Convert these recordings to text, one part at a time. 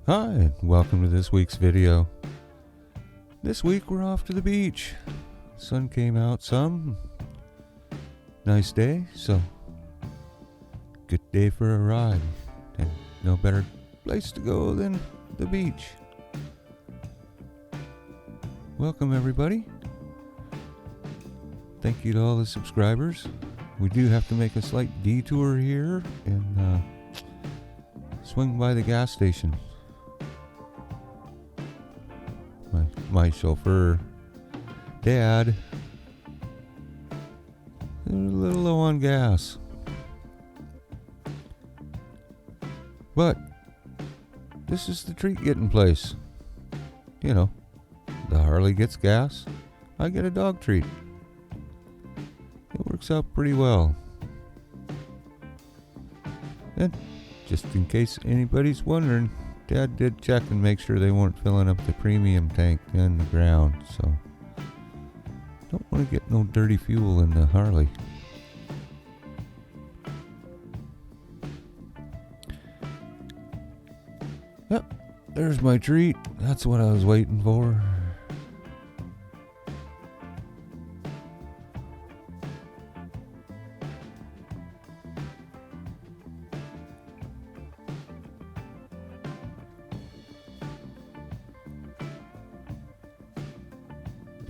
Hi, and welcome to this week's video. This week we're off to the beach. Sun came out some. Nice day, so good day for a ride. And no better place to go than the beach. Welcome everybody. Thank you to all the subscribers. We do have to make a slight detour here and swing by the gas station. My chauffeur, Dad, they're a little low on gas. But this is the treat getting place. You know, the Harley gets gas, I get a dog treat. It works out pretty well. And just in case anybody's wondering, Dad did check and make sure they weren't filling up the premium tank in the ground, so don't want to get no dirty fuel in the Harley. Yep, there's my treat. That's what I was waiting for.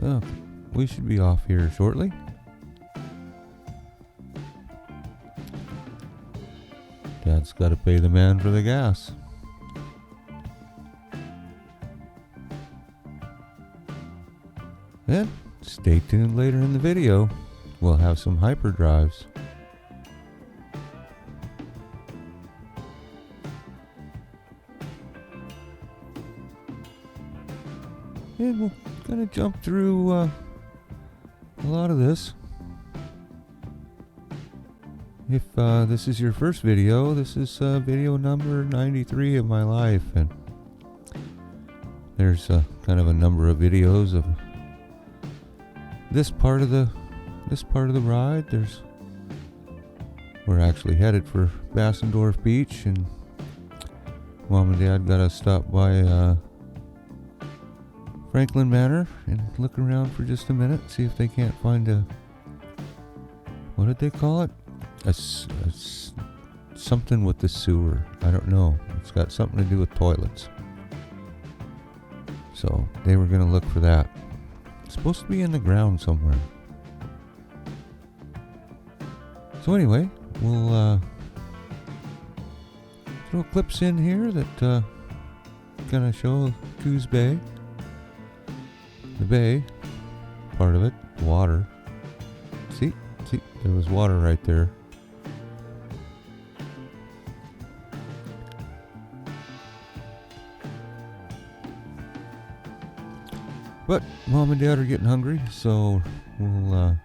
Oh, we should be off here shortly. Dad's got to pay the man for the gas. And stay tuned later in the video. We'll have some hyperdrives. And we're gonna jump through a lot of this. If this is your first video, this is video number 93 of my life, and there's kind of a number of videos of this part of the ride. We're actually headed for Bastendorff Beach, and Mom and Dad got to stop by Franklin Manor and look around for just a minute, see if they can't find what did they call it? Something with the sewer. I don't know. It's got something to do with toilets. So they were going to look for that. It's supposed to be in the ground somewhere. So anyway, we'll throw clips in here that gonna show Coos Bay. The bay, part of it, water. See, there was water right there. But Mom and Dad are getting hungry, so they're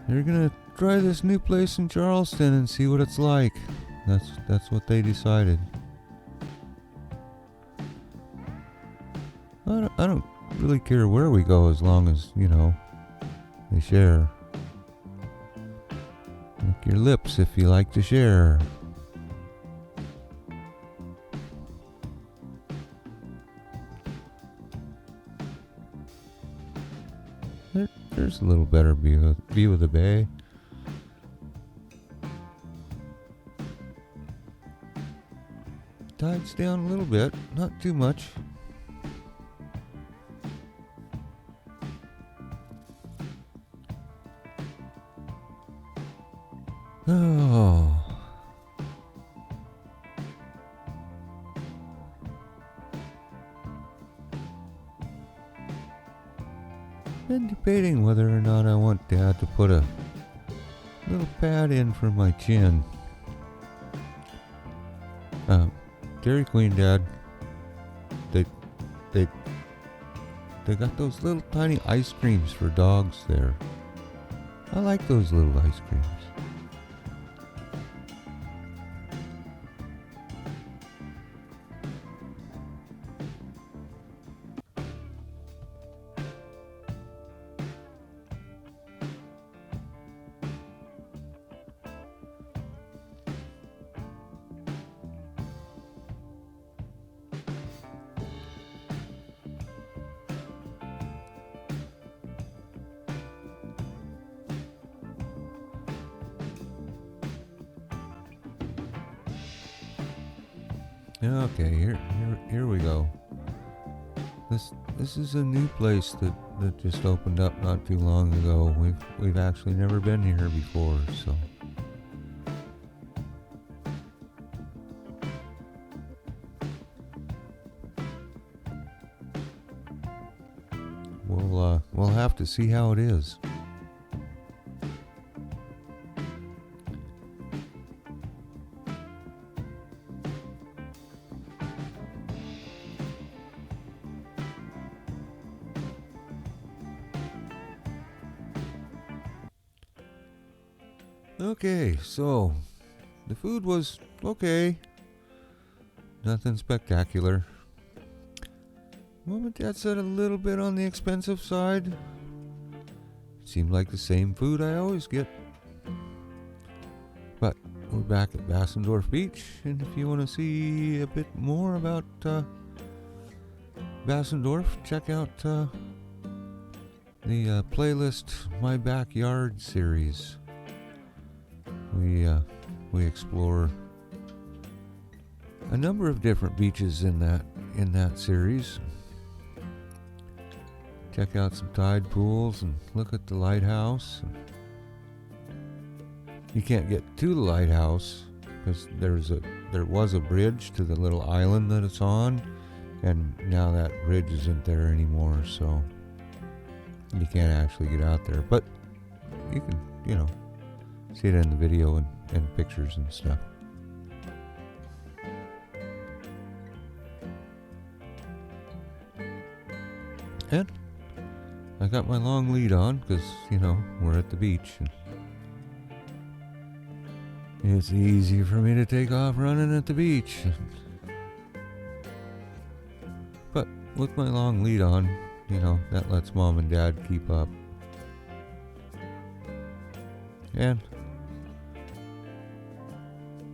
gonna try this new place in Charleston and see what it's like. That's what they decided. I don't really care where we go as long as, you know, they share. Lick your lips if you like to share. There's a little better view of the bay. Tide's down a little bit, not too much. Oh. Been debating whether or not I want Dad to put a little pad in for my chin. Dairy Queen, Dad, they got those little tiny ice creams for dogs there. I like those little ice creams. Okay, here we go. This is a new place that just opened up not too long ago. We've actually never been here before, so. We'll have to see how it is. Okay, so the food was okay. Nothing spectacular. Mom and Dad said a little bit on the expensive side. Seemed like the same food I always get. But we're back at Bastendorff Beach, and if you want to see a bit more about Bastendorff, check out the playlist My Backyard series. We explore a number of different beaches in that series. Check out some tide pools and look at the lighthouse. You can't get to the lighthouse because there was a bridge to the little island that it's on, and now that bridge isn't there anymore, so you can't actually get out there. But you can, see it in the video and pictures and stuff. And I got my long lead on because, we're at the beach. And it's easy for me to take off running at the beach. But with my long lead on, that lets Mom and Dad keep up. And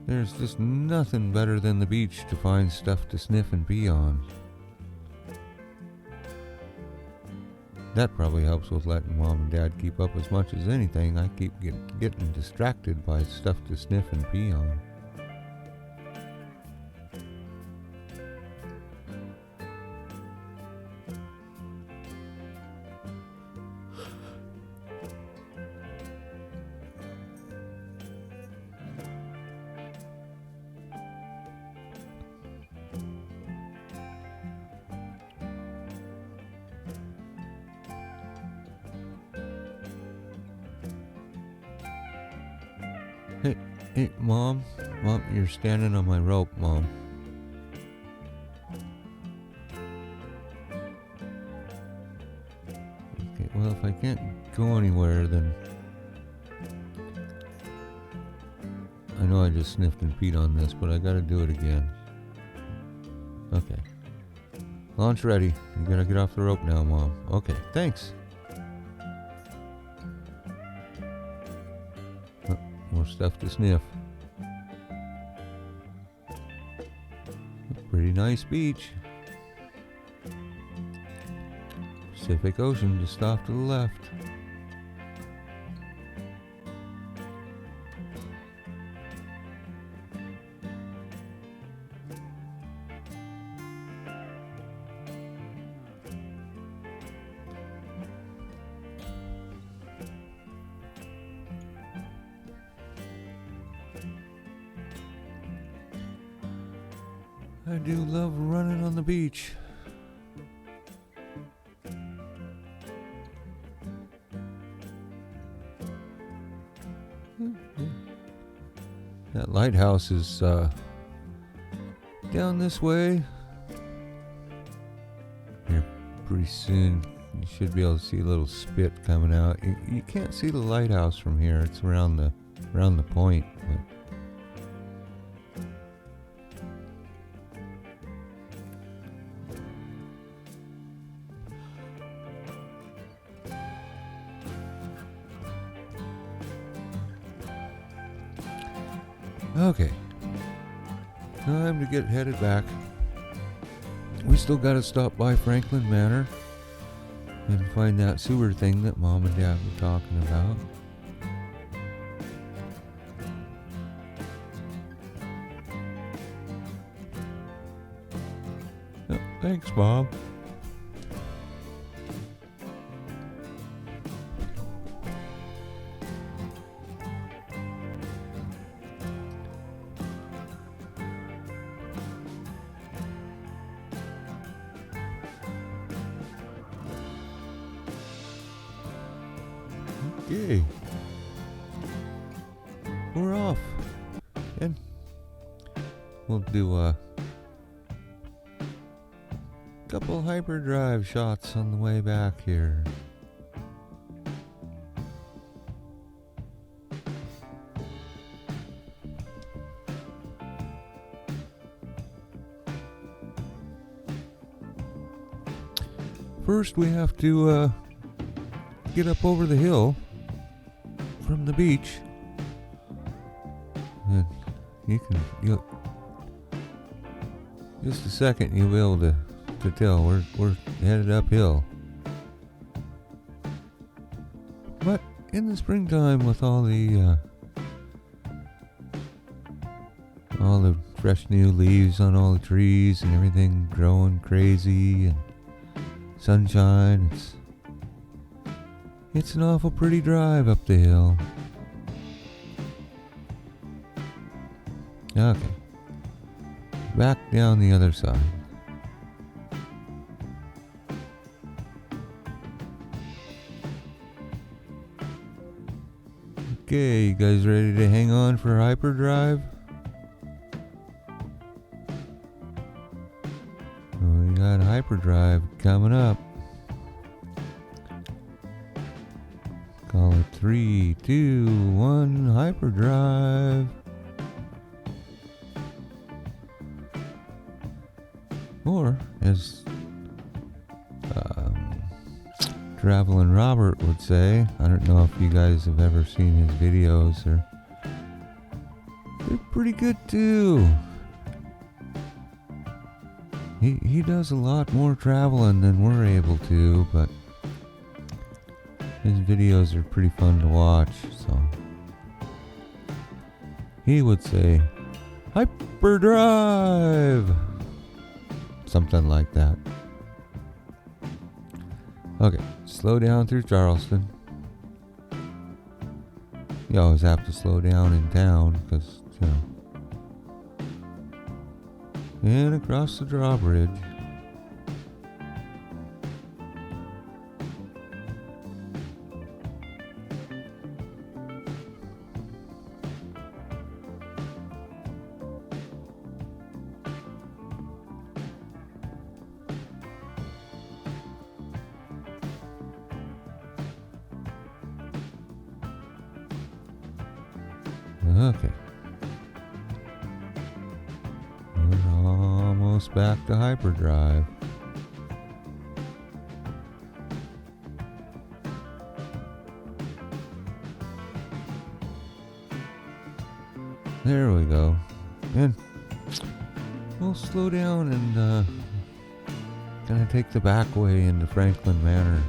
there's just nothing better than the beach to find stuff to sniff and pee on. That probably helps with letting Mom and Dad keep up as much as anything. I keep getting distracted by stuff to sniff and pee on. Hey, Mom, you're standing on my rope, Mom. Okay, well, if I can't go anywhere, then I know I just sniffed and peed on this, but I gotta do it again. Okay. Launch ready. You gotta get off the rope now, Mom. Okay, thanks. More stuff to sniff. Pretty nice beach. Pacific Ocean just off to the left. I do love running on the beach. That lighthouse is down this way. Here, pretty soon you should be able to see a little spit coming out. You can't see the lighthouse from here. It's around the point. But okay, time to get headed back. We still gotta stop by Franklin Manor and find that sewer thing that Mom and Dad were talking about. Oh, thanks, Bob. Okay. We're off. And we'll do a couple hyperdrive shots on the way back here. First, we have to get up over the hill from the beach. And you'll just a second, you'll be able to tell we're headed uphill. But in the springtime, with all the fresh new leaves on all the trees and everything growing crazy and sunshine, it's an awful pretty drive up the hill. Okay. Back down the other side. Okay, you guys ready to hang on for hyperdrive? We got hyperdrive coming up. Call it 3, 2, 1, hyperdrive. Or, as Travelin' Robert would say, I don't know if you guys have ever seen his videos, they're pretty good too. He does a lot more traveling than we're able to, but his videos are pretty fun to watch, so he would say, hyperdrive! Something like that. Okay, slow down through Charleston. You always have to slow down in town, because, and across the drawbridge. Okay. We're almost back to hyperdrive. There we go. And we'll slow down and kind of take the back way into Franklin Manor.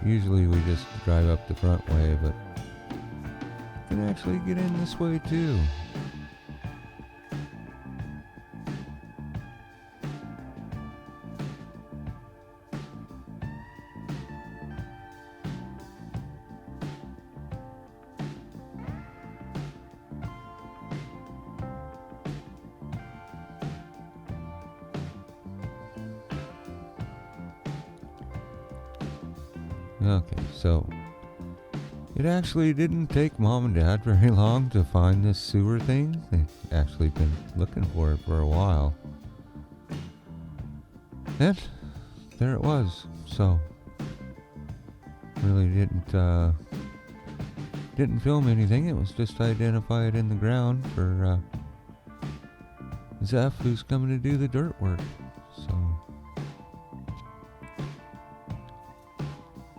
Usually we just drive up the front way, but you can actually get in this way too. Okay, so it actually didn't take Mom and Dad very long to find this sewer thing. They've actually been looking for it for a while. And there it was. So really didn't film anything. It was just identify it in the ground for Zeph, who's coming to do the dirt work. So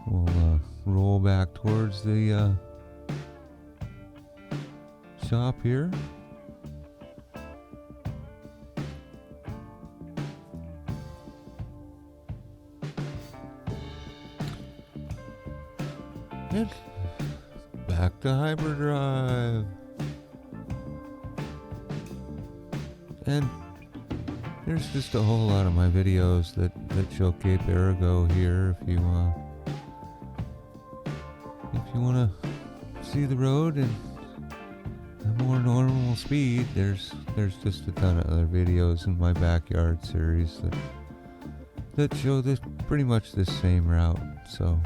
we'll roll back towards the shop here. And back to hyperdrive. And there's just a whole lot of my videos that show Cape Arago here. If you want to see the road and a more normal speed, there's just a ton of other videos in my backyard series that show this pretty much the same route. So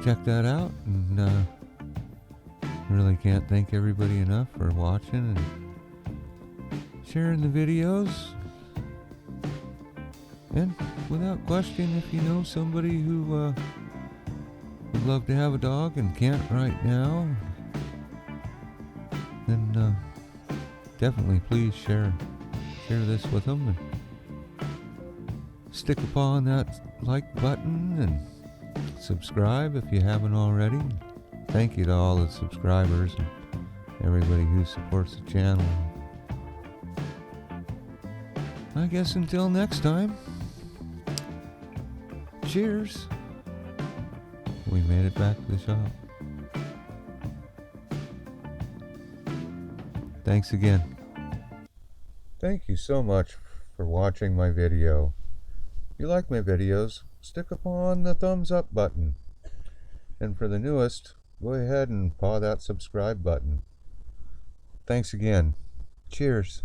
check that out, and really can't thank everybody enough for watching and sharing the videos. And without question, if you know somebody who would love to have a dog and can't right now, then definitely please share this with them, and stick a paw on that like button and subscribe if you haven't already. Thank you to all the subscribers and everybody who supports the channel. I guess until next time, cheers. We made it back to the shop. Thanks again. Thank you so much for watching my video. If you like my videos, stick upon the thumbs up button. And for the newest, go ahead and paw that subscribe button. Thanks again. Cheers.